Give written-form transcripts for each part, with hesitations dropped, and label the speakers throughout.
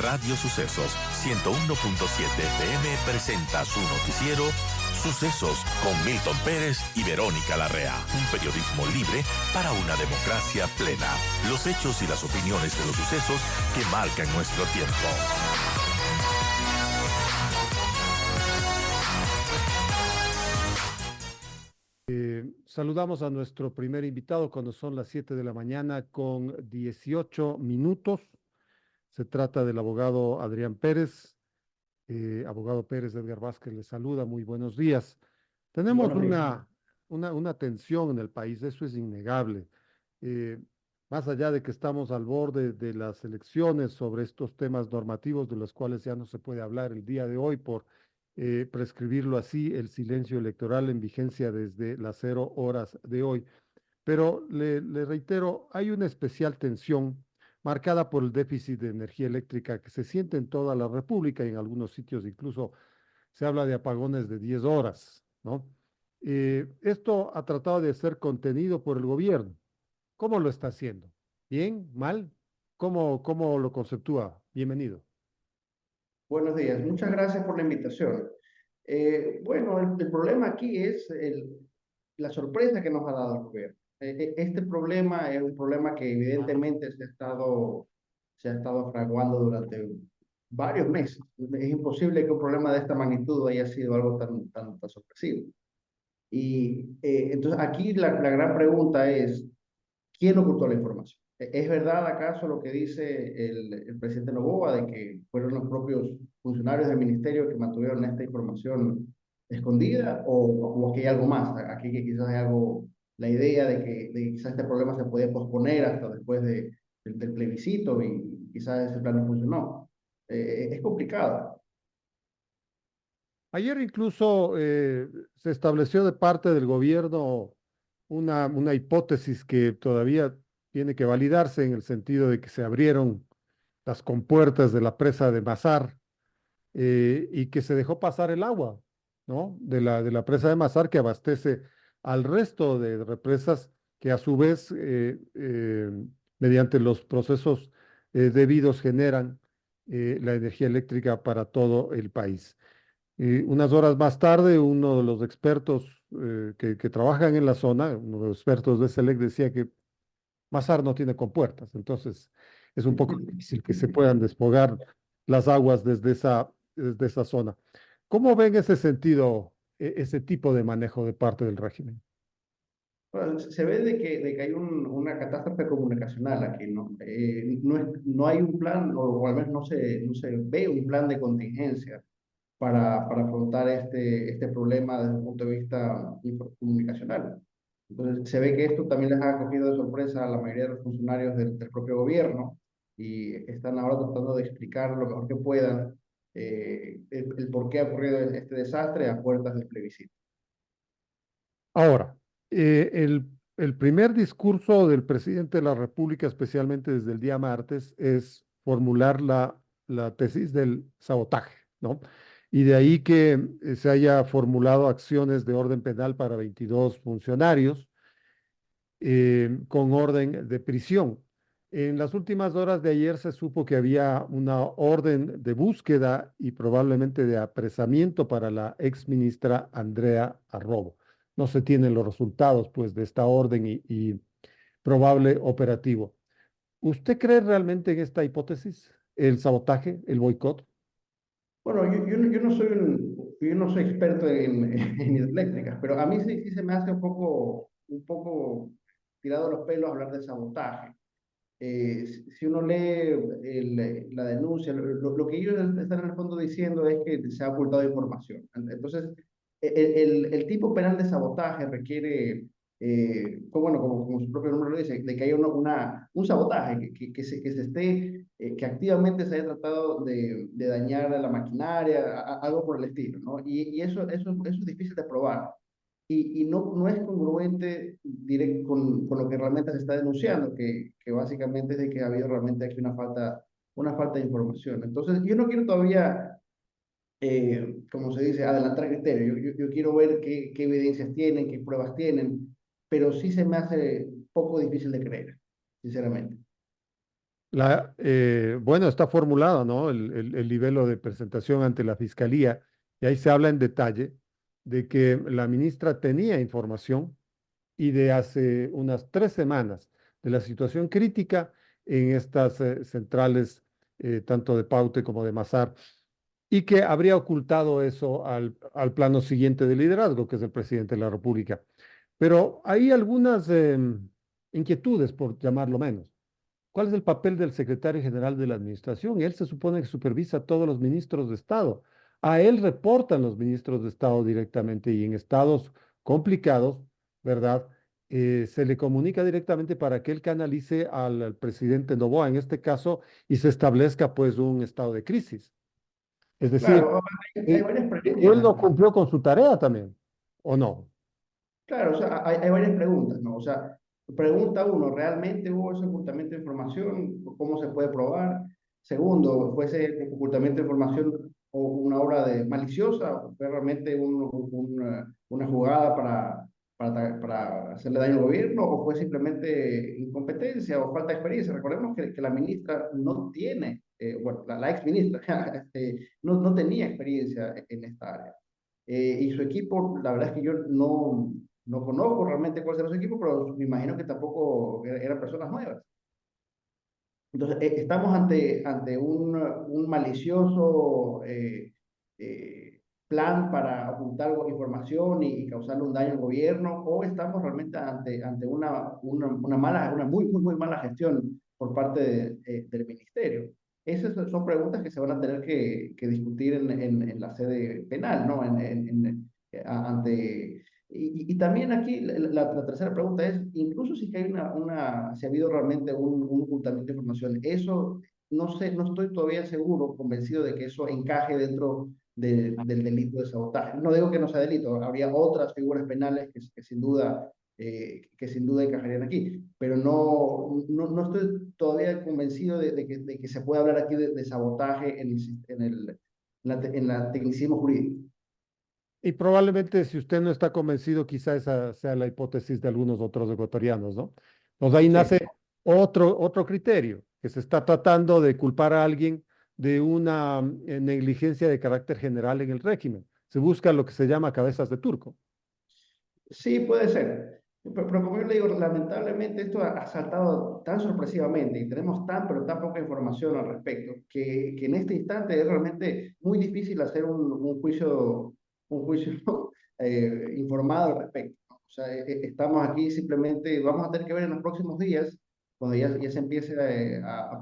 Speaker 1: Radio Sucesos 101.7 FM presenta su noticiero Sucesos con Milton Pérez y Verónica Larrea. Un periodismo libre para una democracia plena. Los hechos y las opiniones de los sucesos que marcan nuestro tiempo.
Speaker 2: Saludamos a nuestro primer invitado cuando son las 7 de la mañana con 18 minutos. Se trata del abogado Adrián Pérez. Abogado Pérez, Edgar Vázquez le saluda. Muy buenos días. Tenemos
Speaker 3: Buenos días.
Speaker 2: una tensión en el país, eso es innegable. Eh, Más allá de que estamos al borde de las elecciones sobre estos temas normativos de los cuales ya no se puede hablar el día de hoy por prescribirlo así, el silencio electoral en vigencia desde las 0 horas de hoy. Pero le reitero, hay una especial tensión marcada por el déficit de energía eléctrica que se siente en toda la República y en algunos sitios incluso se habla de apagones de 10 horas, ¿no? Esto ha tratado de ser contenido por el gobierno. ¿Cómo lo está haciendo? ¿Bien? ¿Mal? ¿Cómo lo conceptúa? Bienvenido.
Speaker 3: Buenos días. Muchas gracias por la invitación. Bueno, el problema aquí es la sorpresa que nos ha dado el gobierno. Este problema es un problema que evidentemente se ha estado fraguando durante varios meses. Es imposible que un problema de esta magnitud haya sido algo tan sorpresivo. Y entonces aquí la gran pregunta es, ¿quién ocultó la información? ¿Es verdad acaso lo que dice el presidente Noboa de que fueron los propios funcionarios del ministerio que mantuvieron esta información escondida? ¿O que hay algo más? Aquí que quizás hay algo, la idea de que quizás este problema se puede posponer hasta después del plebiscito y quizás ese plan no funcionó. Es complicado.
Speaker 2: Ayer incluso se estableció de parte del gobierno una hipótesis que todavía tiene que validarse en el sentido de que se abrieron las compuertas de la presa de Mazar y que se dejó pasar el agua, ¿no? De la presa de Mazar que abastece al resto de represas que a su vez, mediante los procesos debidos, generan la energía eléctrica para todo el país. Unas horas más tarde, uno de los expertos que trabajan en la zona, uno de los expertos de SELEC, decía que Mazar no tiene compuertas, entonces es un poco difícil que se puedan desfogar las aguas desde esa zona. ¿Cómo ven ese sentido, ese tipo de manejo de parte del régimen?
Speaker 3: Bueno, se ve de que hay una catástrofe comunicacional aquí, ¿no? No hay un plan, o al menos no se ve un plan de contingencia para afrontar este problema desde un punto de vista comunicacional. Entonces, se ve que esto también les ha cogido de sorpresa a la mayoría de los funcionarios del propio gobierno y están ahora tratando de explicar lo mejor que puedan el por qué ha ocurrido este desastre a puertas del plebiscito.
Speaker 2: Ahora, el primer discurso del presidente de la República, especialmente desde el día martes, es formular la tesis del sabotaje, ¿no? Y de ahí que se haya formulado acciones de orden penal para 22 funcionarios con orden de prisión. En las últimas horas de ayer se supo que había una orden de búsqueda y probablemente de apresamiento para la exministra Andrea Arrobo. No se tienen los resultados, pues, de esta orden y probable operativo. ¿Usted cree realmente en esta hipótesis? ¿El sabotaje, el boicot?
Speaker 3: Bueno, yo no soy experto en hidroeléctricas, pero a mí sí se me hace un poco tirado a los pelos hablar de sabotaje. Si uno lee la denuncia, lo que ellos están en el fondo diciendo es que se ha ocultado información. Entonces, el tipo penal de sabotaje requiere, como su propio nombre lo dice, de que haya un sabotaje, que se esté, que activamente se haya tratado de dañar a la maquinaria, algo por el estilo, ¿no? Y eso es difícil de probar y no es congruente directo con lo que realmente se está denunciando, que básicamente es de que ha habido realmente aquí una falta de información. Entonces, yo no quiero todavía, como se dice, adelantar criterios. Yo quiero ver qué evidencias tienen, qué pruebas tienen, pero sí se me hace poco difícil de creer, sinceramente.
Speaker 2: Bueno, está formulado, ¿no? El nivel de presentación ante la fiscalía, y ahí se habla en detalle de que la ministra tenía información y de hace unas 3 semanas de la situación crítica en estas centrales, tanto de Paute como de Masar, y que habría ocultado eso al plano siguiente de liderazgo, que es el presidente de la República. Pero hay algunas inquietudes, por llamarlo menos. ¿Cuál es el papel del secretario general de la administración? Él se supone que supervisa a todos los ministros de Estado. A él reportan los ministros de Estado directamente y en estados complicados, ¿verdad? Se le comunica directamente para que él canalice al presidente Noboa en este caso y se establezca pues un estado de crisis. Es decir,
Speaker 3: Claro, hay varias
Speaker 2: él
Speaker 3: preguntas.
Speaker 2: no cumplió con su tarea también, ¿o no?
Speaker 3: Claro, o sea, hay varias preguntas, ¿no? O sea, pregunta uno, ¿realmente hubo ese ocultamiento de información? ¿Cómo se puede probar? Segundo, ¿fue ese ocultamiento de información o una obra de maliciosa? ¿Fue realmente una jugada para hacerle daño al gobierno? ¿O fue simplemente incompetencia o falta de experiencia? Recordemos que la ministra no tiene, bueno, la ex ministra no tenía experiencia en esta área. Y su equipo, la verdad es que yo no conozco realmente cuál será su equipo, pero me imagino que tampoco eran personas nuevas. Entonces, estamos ante un malicioso plan para ocultar información y causarle un daño al gobierno, o estamos realmente ante una muy mala gestión por parte del ministerio. Esas son preguntas que se van a tener que discutir en la sede penal, ¿no? Ante y también aquí la tercera pregunta es, incluso si hay si ha habido realmente un ocultamiento de información, eso no sé, no estoy todavía seguro, convencido de que eso encaje dentro del delito de sabotaje. No digo que no sea delito, habría otras figuras penales que sin duda encajarían aquí, pero no estoy todavía convencido de que se pueda hablar aquí de sabotaje en la tecnicismo jurídico.
Speaker 2: Y probablemente si usted no está convencido, quizá esa sea la hipótesis de algunos otros ecuatorianos, ¿no? Pues ahí
Speaker 3: Sí.
Speaker 2: nace otro criterio, que se está tratando de culpar a alguien de una negligencia de carácter general en el régimen. Se busca lo que se llama cabezas de turco.
Speaker 3: Sí, puede ser. Pero como yo le digo, lamentablemente esto ha saltado tan sorpresivamente y tenemos pero tan poca información al respecto que en este instante es realmente muy difícil hacer un juicio informado al respecto, ¿no? O sea, estamos aquí simplemente, vamos a tener que ver en los próximos días, cuando ya se empiece a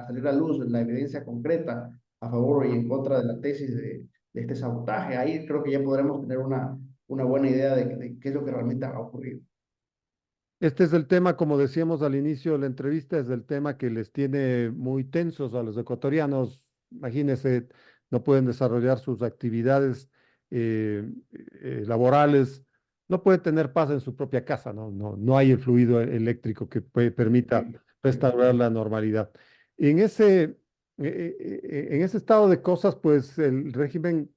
Speaker 3: salir a luz la evidencia concreta a favor y en contra de la tesis de este sabotaje. Ahí creo que ya podremos tener una buena idea de qué es lo que realmente ha ocurrido.
Speaker 2: Este es el tema, como decíamos al inicio de la entrevista, es el tema que les tiene muy tensos a los ecuatorianos. Imagínense, no pueden desarrollar sus actividades laborales, no pueden tener paz en su propia casa, ¿no? No hay el fluido eléctrico que permita restaurar la normalidad. En ese estado de cosas, pues el régimen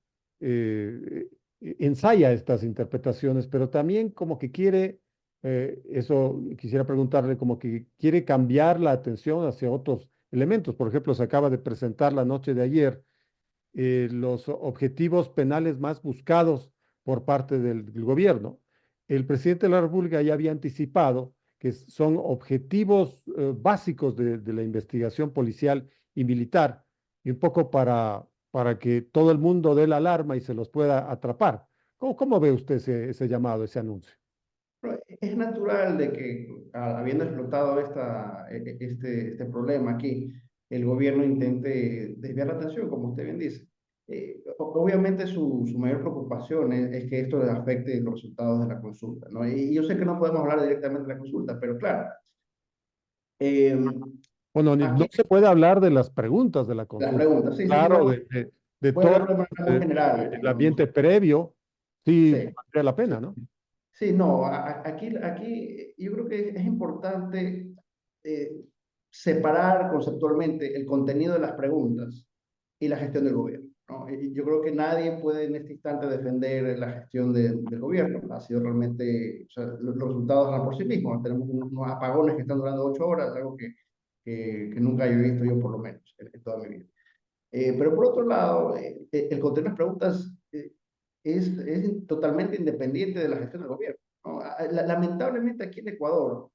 Speaker 2: ensaya estas interpretaciones, pero también como que quiere eso quisiera preguntarle, como que quiere cambiar la atención hacia otros elementos. Por ejemplo, se acaba de presentar la noche de ayer los objetivos penales más buscados por parte del gobierno. El presidente de la República ya había anticipado que son objetivos básicos de la investigación policial y militar, y un poco para que todo el mundo dé la alarma y se los pueda atrapar. ¿Cómo ve usted ese llamado, ese anuncio?
Speaker 3: Pero es natural de que, habiendo explotado este problema aquí, el gobierno intente desviar la atención, como usted bien dice. Obviamente su mayor preocupación es que esto afecte los resultados de la consulta, ¿no? Y yo sé que no podemos hablar directamente de la consulta, pero claro, eh,
Speaker 2: Bueno, no
Speaker 3: aquí
Speaker 2: se puede hablar de las preguntas de la
Speaker 3: la
Speaker 2: consulta.
Speaker 3: pregunta, sí, sí, sí,
Speaker 2: Claro,
Speaker 3: no,
Speaker 2: de
Speaker 3: voy a
Speaker 2: todo
Speaker 3: hablar de manera muy general,
Speaker 2: el
Speaker 3: ¿no?
Speaker 2: ambiente previo, sí,
Speaker 3: Sí,
Speaker 2: vale la pena,
Speaker 3: sí.
Speaker 2: ¿no?
Speaker 3: Sí, no, aquí yo creo que es importante eh, separar conceptualmente el contenido de las preguntas y la gestión del gobierno, ¿no? Y yo creo que nadie puede en este instante defender la gestión del gobierno. Ha sido realmente, o sea, los resultados hablan por sí mismos. Tenemos unos apagones que están durando 8 horas, algo que que nunca he visto yo, por lo menos, en toda mi vida. Pero por otro lado, el contenido de las preguntas es totalmente independiente de la gestión del gobierno, ¿no? Lamentablemente aquí en Ecuador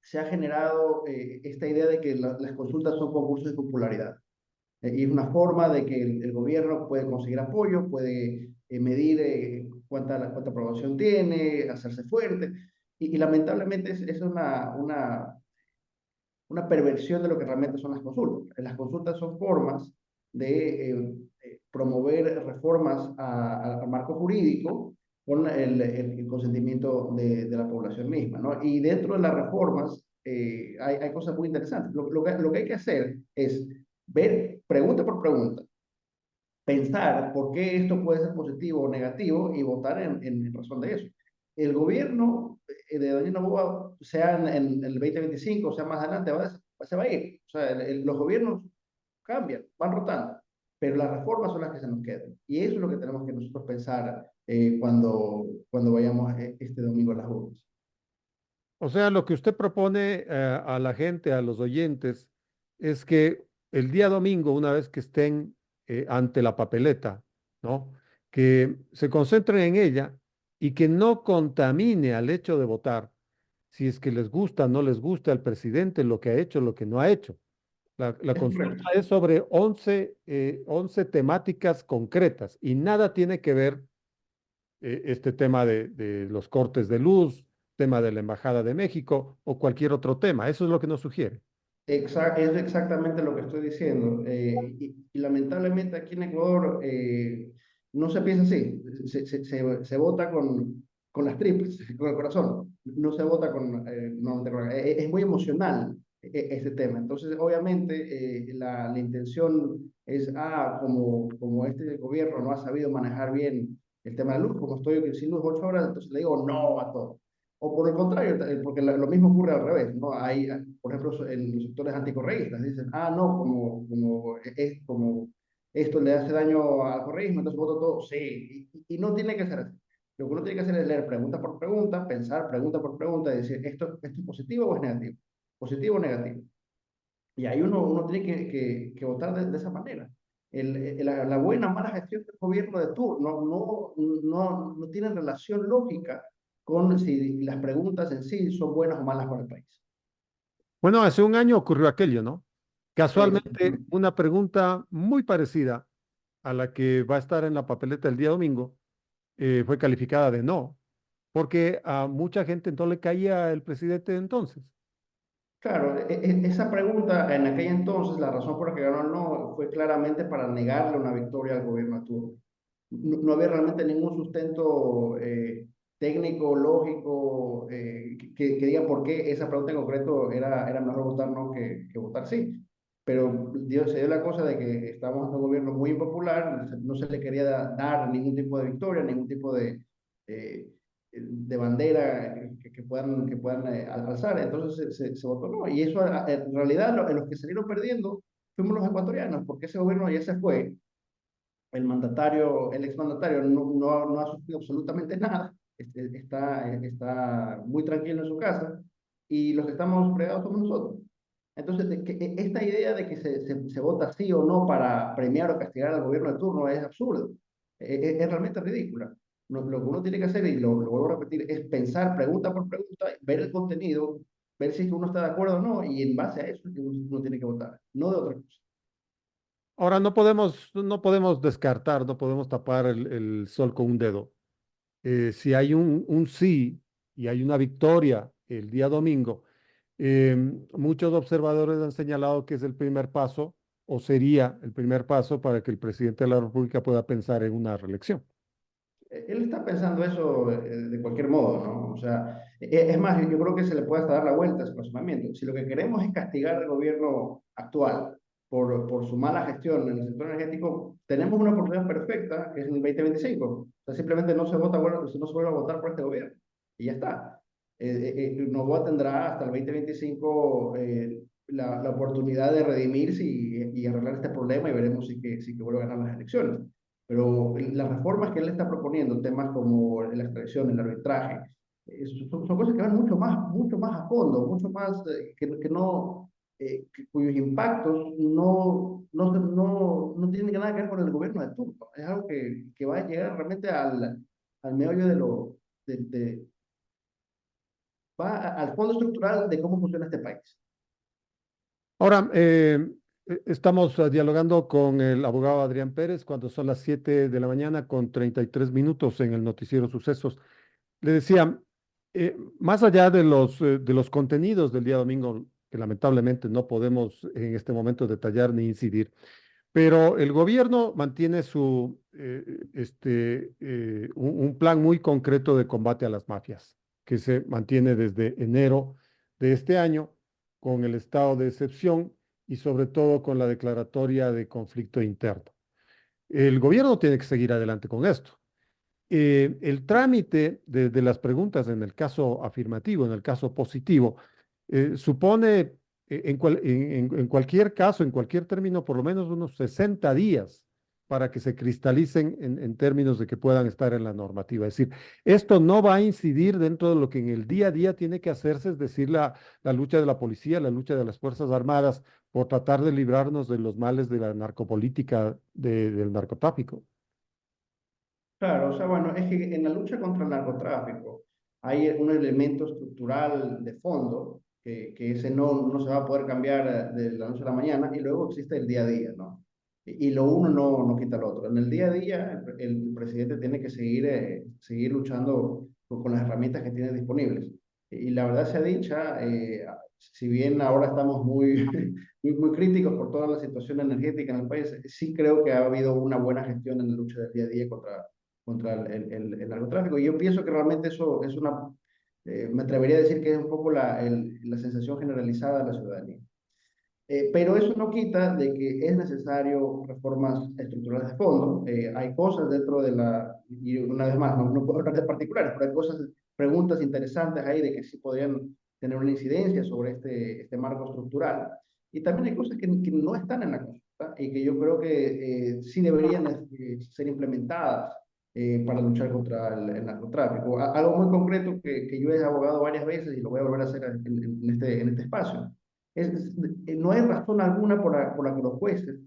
Speaker 3: se ha generado esta idea de que las consultas son concursos de popularidad. Y es una forma de que el gobierno puede conseguir apoyo, puede medir cuánta aprobación tiene, hacerse fuerte. Y lamentablemente es una perversión de lo que realmente son las consultas. Las consultas son formas de promover reformas al marco jurídico con el consentimiento de la población misma, ¿no? Y dentro de las reformas hay cosas muy interesantes. Lo que hay que hacer es ver pregunta por pregunta, pensar por qué esto puede ser positivo o negativo y votar en razón de eso. El gobierno de Daniel Noboa, sea en el 2025, sea más adelante, se va a ir. O sea, los gobiernos cambian, van rotando, pero las reformas son las que se nos quedan. Y eso es lo que tenemos que nosotros pensar cuando vayamos este domingo a las urnas.
Speaker 2: O sea, lo que usted propone a la gente, a los oyentes, es que el día domingo, una vez que estén ante la papeleta, ¿no? Que se concentren en ella y que no contamine al hecho de votar, si es que les gusta, no les gusta el presidente, lo que ha hecho, lo que no ha hecho. La
Speaker 3: Es
Speaker 2: consulta
Speaker 3: correcto.
Speaker 2: es sobre 11 temáticas concretas y nada tiene que ver este tema de los cortes de luz, tema de la Embajada de México o cualquier otro tema. Eso es lo que nos sugiere.
Speaker 3: Es exactamente lo que estoy diciendo. Y lamentablemente aquí en Ecuador no se piensa así. Se vota con las tripas, con el corazón. No se vota es muy emocional este tema. Entonces, obviamente, la intención es, como este gobierno no ha sabido manejar bien el tema de la luz, como estoy sin luz 8 horas, entonces le digo no a todo. O por el contrario, porque lo mismo ocurre al revés, ¿no? Hay, por ejemplo, en los sectores anticorreístas dicen, no, como esto le hace daño al correísmo, entonces voto todo, sí, y no tiene que ser así. Lo que uno tiene que hacer es leer pregunta por pregunta, pensar pregunta por pregunta y decir, ¿esto es positivo o es negativo? ¿Positivo o negativo? Y ahí uno tiene que votar de esa manera. La buena o mala gestión del gobierno de turno no tiene relación lógica con si las preguntas en sí son buenas o malas para el país.
Speaker 2: Bueno, hace un año ocurrió aquello, ¿no? Casualmente,
Speaker 3: Exactamente.
Speaker 2: una pregunta muy parecida a la que va a estar en la papeleta el día domingo fue calificada de no, porque a mucha gente no le caía el presidente de entonces.
Speaker 3: Claro, esa pregunta en aquel entonces, la razón por la que ganó el no fue claramente para negarle una victoria al gobierno de turno. No había realmente ningún sustento técnico, lógico, que diga por qué esa pregunta en concreto era mejor votar no que votar sí. Pero se dio la cosa de que estábamos en un gobierno muy impopular, no se le quería dar ningún tipo de victoria, ningún tipo eh, de bandera que puedan alzar. Entonces se votó no. Y eso, en realidad, en los que salieron perdiendo fuimos los ecuatorianos, porque ese gobierno ya se fue, el exmandatario no ha sufrido absolutamente nada, está muy tranquilo en su casa y los que estamos fregados somos nosotros. Entonces, esta idea de que se vota sí o no para premiar o castigar al gobierno de turno es absurdo, es realmente ridícula. Lo que uno tiene que hacer, y lo vuelvo a repetir, es pensar pregunta por pregunta, ver el contenido, ver si uno está de acuerdo o no, y en base a eso es que uno tiene que votar, no de otra cosa.
Speaker 2: Ahora no podemos descartar, no podemos tapar el sol con un dedo. Si hay un sí y hay una victoria el día domingo, muchos observadores han señalado que es el primer paso o sería el primer paso para que el presidente de la República pueda pensar en una reelección.
Speaker 3: Él está pensando eso de cualquier modo, ¿no? O sea, es más, yo creo que se le puede hasta dar la vuelta a ese razonamiento. Si lo que queremos es castigar al gobierno actual por su mala gestión en el sector energético, tenemos una oportunidad perfecta, que es en el 2025. O sea, simplemente no se vuelve a votar por este gobierno. Y ya está. Novoa tendrá hasta el 2025 la oportunidad de redimirse y arreglar este problema y veremos si que vuelve a ganar las elecciones. Pero las reformas que él está proponiendo, temas como la extradición, el arbitraje, son cosas que van mucho más a fondo, mucho más que no. cuyos impactos no tienen nada que ver con el gobierno de turno. Es algo que va a llegar realmente al meollo de, al fondo estructural de cómo funciona este país.
Speaker 2: Ahora, estamos dialogando con el abogado Adrián Pérez cuando son las 7 de la mañana con 33 minutos en el noticiero Sucesos. Le decía, más allá de los contenidos del día domingo, que lamentablemente no podemos en este momento detallar ni incidir, pero el gobierno mantiene un plan muy concreto de combate a las mafias, que se mantiene desde enero de este año con el estado de excepción y sobre todo con la declaratoria de conflicto interno. El gobierno tiene que seguir adelante con esto. El trámite de las preguntas en el caso afirmativo, en el caso positivo, supone en cualquier caso, en cualquier término, por lo menos unos 60 días para que se cristalicen en términos de que puedan estar en la normativa. Es decir, esto no va a incidir dentro de lo que en el día a día tiene que hacerse, es decir, la lucha de la policía, la lucha de las Fuerzas Armadas por tratar de librarnos de los males de la narcopolítica, del narcotráfico.
Speaker 3: Claro, o sea, bueno, es que en la lucha contra el narcotráfico hay un elemento estructural de fondo, que ese no se va a poder cambiar de la noche a la mañana, y luego existe el día a día, ¿no? Y lo uno no quita lo otro. En el día a día, el presidente tiene que seguir luchando con las herramientas que tiene disponibles. Y la verdad sea dicha, si bien ahora estamos muy críticos por toda la situación energética en el país, sí creo que ha habido una buena gestión en la lucha del día a día contra el narcotráfico. Y yo pienso que realmente eso es me atrevería a decir que es un poco la sensación generalizada de la ciudadanía. Pero eso no quita de que es necesario reformas estructurales de fondo. Hay cosas dentro y una vez más, no puedo hablar de particulares, pero hay preguntas interesantes ahí de que sí podrían tener una incidencia sobre este marco estructural. Y también hay cosas que no están en la consulta y que yo creo que sí deberían ser implementadas para luchar contra el narcotráfico. Algo muy concreto que yo he abogado varias veces y lo voy a volver a hacer en este espacio no hay razón alguna por la que los jueces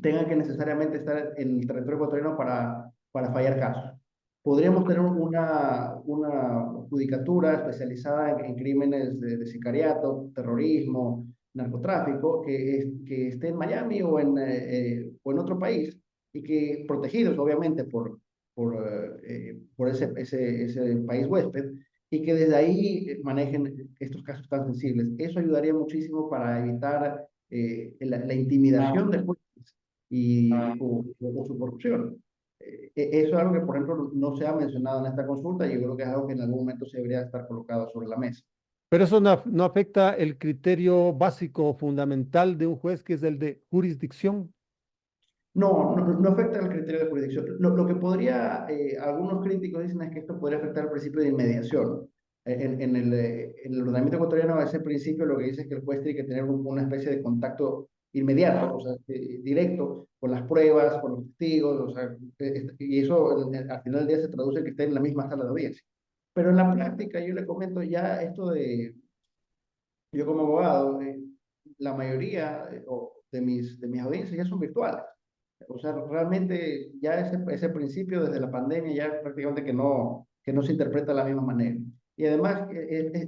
Speaker 3: tengan que necesariamente estar en el territorio ecuatoriano para fallar casos. Podríamos tener una judicatura especializada en crímenes de sicariato, terrorismo, narcotráfico, que esté en Miami o en otro país y que protegidos obviamente por ese país huésped y que desde ahí manejen estos casos tan sensibles. Eso ayudaría muchísimo para evitar la intimidación de jueces o su corrupción. Eso es algo que, por ejemplo, no se ha mencionado en esta consulta y yo creo que es algo que en algún momento se debería estar colocado sobre la mesa.
Speaker 2: Pero eso no afecta el criterio básico fundamental de un juez, que es el de jurisdicción.
Speaker 3: No afecta el criterio de jurisdicción. Lo que podría, algunos críticos dicen es que esto podría afectar el principio de inmediación. En el ordenamiento ecuatoriano, ese principio lo que dice es que el juez tiene que tener una especie de contacto inmediato, o sea, directo, con las pruebas, con los testigos, o sea, y eso al final del día se traduce en que esté en la misma sala de audiencia. Pero en la práctica, yo le comento ya yo como abogado, la mayoría de mis audiencias ya son virtuales. O sea, realmente ya ese principio desde la pandemia ya prácticamente que no se interpreta de la misma manera. Y además,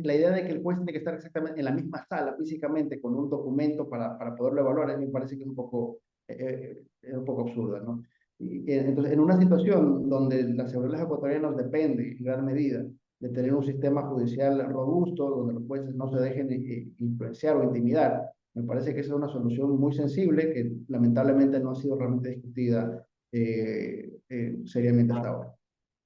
Speaker 3: la idea de que el juez tiene que estar exactamente en la misma sala físicamente con un documento para poderlo evaluar, a mí me parece que es un poco absurda, ¿no? Entonces, en una situación donde la seguridad de los ecuatorianos depende en gran medida de tener un sistema judicial robusto, donde los jueces no se dejen influenciar o intimidar, me parece que esa es una solución muy sensible que lamentablemente no ha sido realmente discutida seriamente hasta ahora.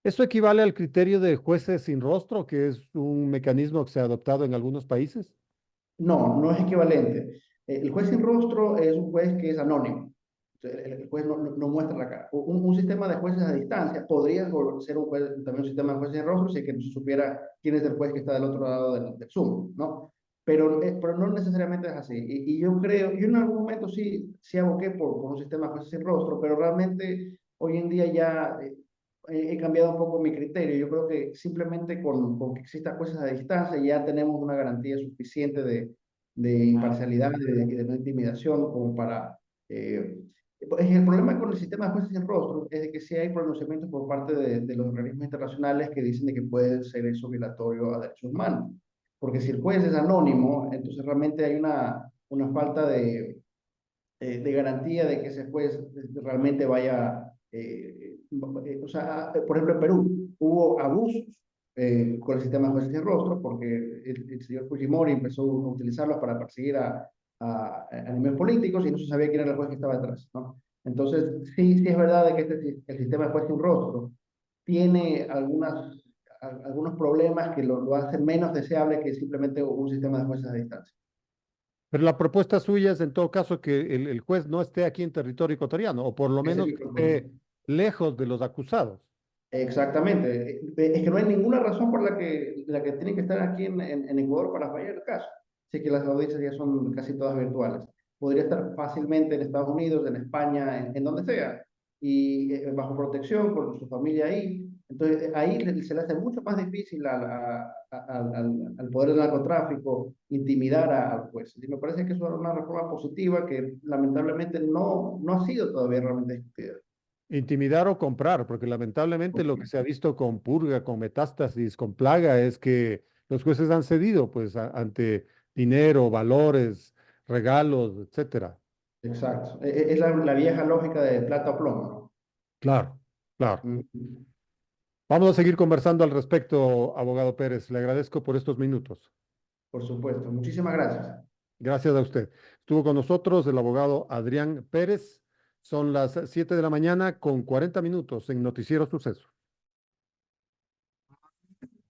Speaker 2: ¿Esto equivale al criterio de jueces sin rostro, que es un mecanismo que se ha adoptado en algunos países?
Speaker 3: No es equivalente. El juez sin rostro es un juez que es anónimo. El juez no muestra la cara. Un sistema de jueces a distancia podría ser también un sistema de jueces sin rostro si es que no se supiera quién es el juez que está del otro lado del Zoom, ¿no? Pero no necesariamente es así. Y yo en algún momento sí aboqué por un sistema de jueces sin rostro, pero realmente hoy en día ya he cambiado un poco mi criterio. Yo creo que simplemente con que existan jueces a distancia ya tenemos una garantía suficiente de imparcialidad y de no intimidación como para... el problema con el sistema de jueces sin rostro es de que sí hay pronunciamientos por parte de los organismos internacionales que dicen de que puede ser eso violatorio a derechos humanos. Porque si el juez es anónimo, entonces realmente hay una falta de garantía de que ese juez realmente vaya, o sea, por ejemplo en Perú hubo abusos con el sistema de jueces sin rostro porque el señor Fujimori empezó a utilizarlos para perseguir a niveles políticos y no se sabía quién era el juez que estaba detrás, ¿no? Entonces, sí, sí es verdad de que el sistema de juez sin rostro tiene algunos problemas que lo hacen menos deseable que simplemente un sistema de jueces a distancia.
Speaker 2: Pero la propuesta suya es en todo caso que el juez no esté aquí en territorio ecuatoriano, o por lo
Speaker 3: Ese es
Speaker 2: menos
Speaker 3: mi
Speaker 2: que
Speaker 3: propuesta.
Speaker 2: esté lejos de los acusados.
Speaker 3: Exactamente. Es que no hay ninguna razón por la que tienen que estar aquí en Ecuador para fallar el caso. Así que las audiencias ya son casi todas virtuales. Podría estar fácilmente en Estados Unidos, en España, en donde sea, y bajo protección con su familia ahí. Entonces, ahí se le hace mucho más difícil al poder del narcotráfico intimidar al juez. Y me parece que es una reforma positiva que lamentablemente no ha sido todavía realmente discutida.
Speaker 2: Intimidar o comprar, porque lamentablemente lo que se ha visto con Purga, con Metástasis, con Plaga, es que los jueces han cedido pues ante dinero, valores, regalos, etcétera.
Speaker 3: Exacto. Es la vieja lógica de plata o plomo, ¿no?
Speaker 2: Claro, claro.
Speaker 3: Mm.
Speaker 2: Vamos a seguir conversando al respecto, abogado Pérez. Le agradezco por estos minutos.
Speaker 3: Por supuesto. Muchísimas gracias.
Speaker 2: Gracias a usted. Estuvo con nosotros el abogado Adrián Pérez. Son las 7 de la mañana con 40 minutos en Noticiero Suceso.